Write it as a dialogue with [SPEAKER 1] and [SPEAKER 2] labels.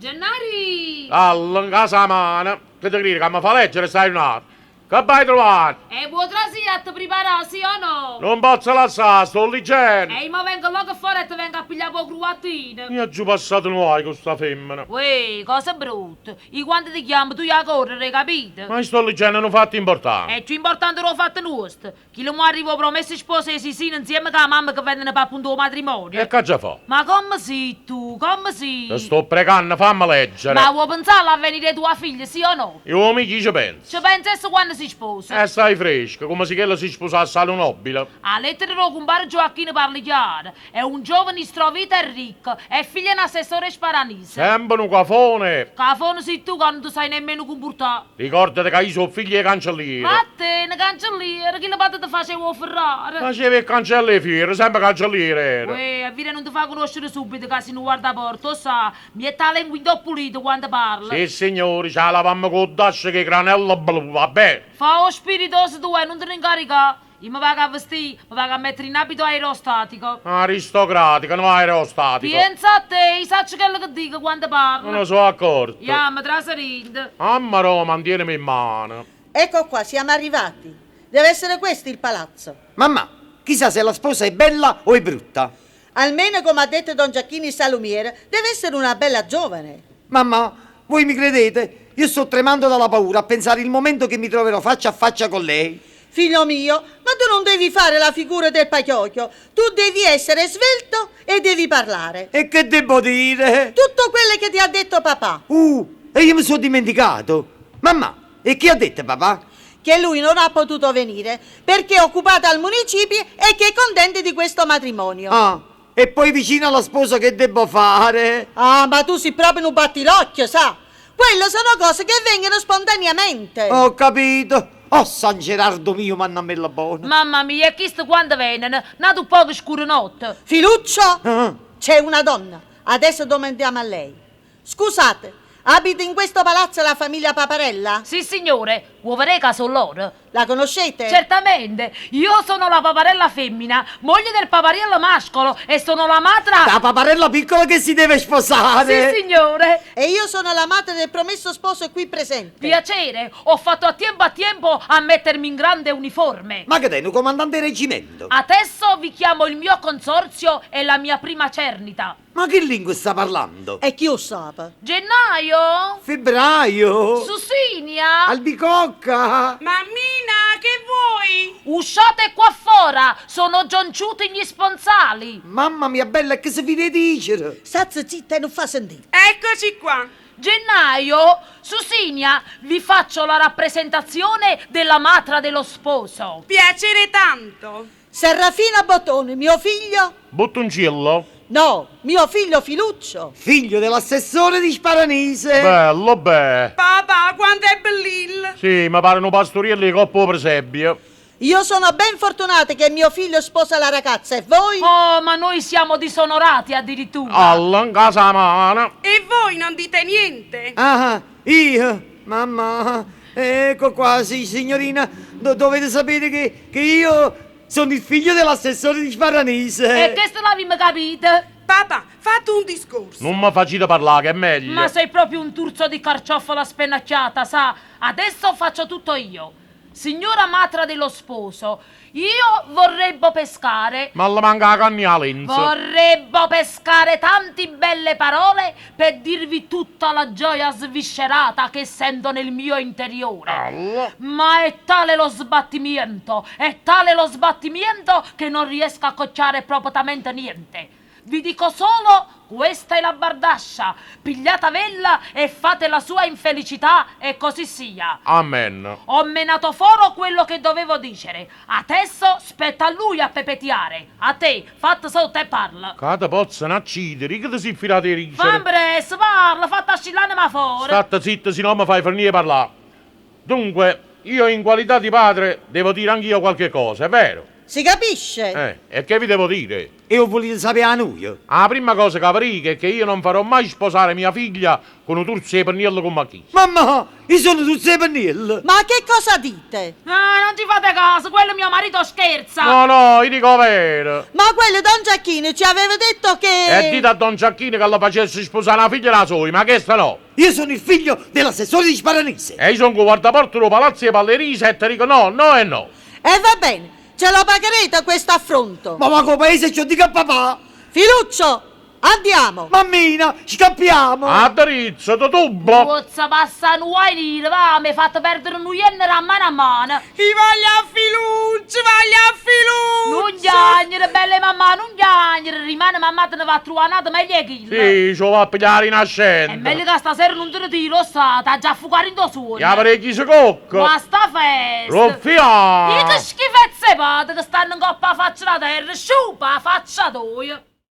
[SPEAKER 1] Gennari!
[SPEAKER 2] Alla casa mano, che ti credi che mi fa leggere stai un attimo? Che vai trovare?
[SPEAKER 1] E potresti a te preparare, sì o no?
[SPEAKER 2] Non posso lasciare, sto leggendo.
[SPEAKER 1] E io vengo là fuori e ti vengo a pigliare un po' cruattino.
[SPEAKER 2] Mi ha giù passato noi con sta femmina.
[SPEAKER 1] Uè, cosa brutta. Io quando ti chiamo tu a correre, capito?
[SPEAKER 2] Ma sto leggendo un fatto importante.
[SPEAKER 1] È più importante lo fatto nostro. Chi lo arriva promesso sposa e si insieme con la mamma che vengono per appunto il matrimonio.
[SPEAKER 2] E che già fa?
[SPEAKER 1] Ma come si tu? Come si?
[SPEAKER 2] Ti sto pregando, fammi leggere.
[SPEAKER 1] Ma vuoi pensare a venire tua figlia, sì o no?
[SPEAKER 2] Io mica ci penso.
[SPEAKER 1] Ci pensi adesso quando si sposa?
[SPEAKER 2] Stai fresco, come se che si sposasse a un nobile.
[SPEAKER 1] A lettera lo compare Gioacchino parli chiaro. È un giovane strovito e ricco. È figlio di un assessore sparanese.
[SPEAKER 2] Sempre un cafone.
[SPEAKER 1] Cafone sei tu quando non sai nemmeno comportare.
[SPEAKER 2] Ricordati che io sono figlio di cancelliere.
[SPEAKER 1] Ma te, una cancelliere, chi la parte ti faceva ferrare?
[SPEAKER 2] Facevi il cancelliere fiero, sempre cancelliere era.
[SPEAKER 1] Uè, a vire non ti fa conoscere subito che si non guarda porto, sa, mi è tale lingua pulito quando parla.
[SPEAKER 2] Sì signori, c'ha la mamma con dasce che granello blu, vabbè.
[SPEAKER 1] Fa o spiritoso tu non te ne incarica. Io mi vado a vestire, mi vado a mettere in abito aerostatico.
[SPEAKER 2] Aristocratico, non aerostatico.
[SPEAKER 1] Pensa a te, sai quello che dico quando parlo.
[SPEAKER 2] Non ne so accorto.
[SPEAKER 1] Chiama traserind.
[SPEAKER 2] Mamma Roma, mantienimi in mano.
[SPEAKER 3] Ecco qua, siamo arrivati. Deve essere questo il palazzo.
[SPEAKER 4] Mamma, chissà se la sposa è bella o è brutta.
[SPEAKER 3] Almeno, come ha detto Don Giacchini Salumiere, deve essere una bella giovane.
[SPEAKER 4] Mamma, voi mi credete? Io sto tremando dalla paura a pensare il momento che mi troverò faccia a faccia con lei.
[SPEAKER 3] Figlio mio, ma tu non devi fare la figura del pacchiocchio. Tu devi essere svelto e devi parlare.
[SPEAKER 4] E che devo dire?
[SPEAKER 3] Tutto quello che ti ha detto papà.
[SPEAKER 4] E io mi sono dimenticato. Mamma, e chi ha detto papà?
[SPEAKER 3] Che lui non ha potuto venire perché è occupato al municipio e che è contento di questo matrimonio.
[SPEAKER 4] Ah, e poi vicino alla sposa che devo fare?
[SPEAKER 3] Ah, ma tu sei proprio un battilocchio, sa? Quelle sono cose che vengono spontaneamente.
[SPEAKER 4] Ho capito. Oh, San Gerardo mio, mannamella buona.
[SPEAKER 1] Mamma mia, e chissà quando vengono? Nato un po' scuro notte.
[SPEAKER 3] Filuccio,
[SPEAKER 4] Ah.
[SPEAKER 3] c'è una donna. Adesso domandiamo a lei. Scusate, abita in questo palazzo la famiglia Paparella?
[SPEAKER 1] Sì, signore, vuoi vedere che sono loro?
[SPEAKER 3] La conoscete?
[SPEAKER 1] Certamente, io sono la paparella femmina, moglie del paparello mascolo e sono la matra...
[SPEAKER 4] La paparella piccola che si deve sposare.
[SPEAKER 1] Sì, signore.
[SPEAKER 3] E io sono la madre del promesso sposo qui presente.
[SPEAKER 1] Piacere, ho fatto a tempo a mettermi in grande uniforme.
[SPEAKER 4] Ma che sei, un comandante reggimento?
[SPEAKER 1] Adesso vi chiamo il mio consorzio e la mia prima cernita.
[SPEAKER 4] Ma che lingua sta parlando?
[SPEAKER 3] E chi lo sa?
[SPEAKER 1] Gennaio?
[SPEAKER 4] Febbraio?
[SPEAKER 1] Susinia?
[SPEAKER 4] Albicocca?
[SPEAKER 5] Mammina, che vuoi?
[SPEAKER 1] Usciate qua fuori, sono gianciuti gli sponsali.
[SPEAKER 4] Mamma mia bella, che si vede dicere?
[SPEAKER 3] Sazza zitta e non fa sentire.
[SPEAKER 5] Eccoci qua.
[SPEAKER 1] Gennaio, Susinia, vi faccio la rappresentazione della matra dello sposo.
[SPEAKER 5] Piacere tanto.
[SPEAKER 3] Serrafina Bottone, mio figlio?
[SPEAKER 2] Bottoncillo?
[SPEAKER 3] No, mio figlio Filuccio.
[SPEAKER 4] Figlio dell'assessore di Sparanese.
[SPEAKER 2] Bello, beh.
[SPEAKER 5] Papà, quanto è bellillo.
[SPEAKER 2] Sì, mi pare un pastoriello di coppo presepio.
[SPEAKER 3] Io sono ben fortunata che mio figlio sposa la ragazza e voi?
[SPEAKER 1] Oh, ma noi siamo disonorati addirittura.
[SPEAKER 2] Alla casa mano.
[SPEAKER 5] E voi non dite niente?
[SPEAKER 4] Ah, io? Mamma, ecco qua, sì, signorina. Dovete sapere che io sono il figlio dell'assessore di Sparanese.
[SPEAKER 1] E che se l'avete capito?
[SPEAKER 5] Papà, fate un discorso.
[SPEAKER 2] Non mi facete parlare, che è meglio.
[SPEAKER 1] Ma sei proprio un turzo di carciofola spennacchiata, sa? Adesso faccio tutto io. Signora matra dello sposo, io vorrebbo pescare.
[SPEAKER 2] Ma le manca la canna lenza.
[SPEAKER 1] Vorrebbo pescare tante belle parole per dirvi tutta la gioia sviscerata che sento nel mio interiore.
[SPEAKER 2] Alla.
[SPEAKER 1] Ma è tale lo sbattimento che non riesco a cocciare propriamente niente. Vi dico solo, questa è la bardascia, pigliata vella e fate la sua infelicità e così sia.
[SPEAKER 2] Amen.
[SPEAKER 1] Ho menato foro quello che dovevo dicere. Adesso spetta a lui a pepetiare. A te, fatto sotto e parla.
[SPEAKER 2] Che te pozzano accidere, che ti si infilate i ricci?
[SPEAKER 1] Fambres, parla, fatta ascillare ma fuori.
[SPEAKER 2] State zitto, se no mi fai finire parlare. Dunque, io in qualità di padre devo dire anch'io qualche cosa, è vero?
[SPEAKER 3] Si capisce?
[SPEAKER 2] E che vi devo dire?
[SPEAKER 4] E ho voluto sapere a noi.
[SPEAKER 2] La prima cosa che avrei è che io non farò mai sposare mia figlia con un turzo e pennello come chi.
[SPEAKER 4] Mamma, io sono tutti i pennelli.
[SPEAKER 3] Ma che cosa dite?
[SPEAKER 1] Ah, non ci fate caso, quello mio marito scherza.
[SPEAKER 2] No, io dico vero.
[SPEAKER 3] Ma quello Don Giacchino ci aveva detto che...
[SPEAKER 2] E dite a Don Giacchino che lo facesse sposare la figlia della sua, ma che sta no?
[SPEAKER 4] Io sono il figlio dell'assessore di Sparanese.
[SPEAKER 2] E io sono con guardaporto del palazzo e ballerisi e ti dico no e no.
[SPEAKER 3] E va bene, ce lo pagherete questo affronto.
[SPEAKER 4] Ma come paese ci dico a papà.
[SPEAKER 3] Filuccio, andiamo.
[SPEAKER 4] Mammina, scappiamo.
[SPEAKER 2] A drizzo, tu tubo.
[SPEAKER 1] Pozza passa un dire, va, mi fate perdere un iennere a mano.
[SPEAKER 5] I voglio a filuccio, voglio a
[SPEAKER 1] Non
[SPEAKER 5] filuccio.
[SPEAKER 1] ghiagnere, belle mamma, non ghiagnere. Rimane mamma te ne va a trovare nata meglio che il.
[SPEAKER 2] Sì, ci va a pigliare
[SPEAKER 1] È
[SPEAKER 2] rinascente.
[SPEAKER 1] meglio che stasera non te ne tiro, sta già a fucare in tuo suono.
[SPEAKER 2] Gli parecchi si cocco.
[SPEAKER 1] Ma sta festa.
[SPEAKER 2] Ruffià.
[SPEAKER 1] E che schifezze fate che stanno in coppa a faccia la terra, sciupa a faccia tua.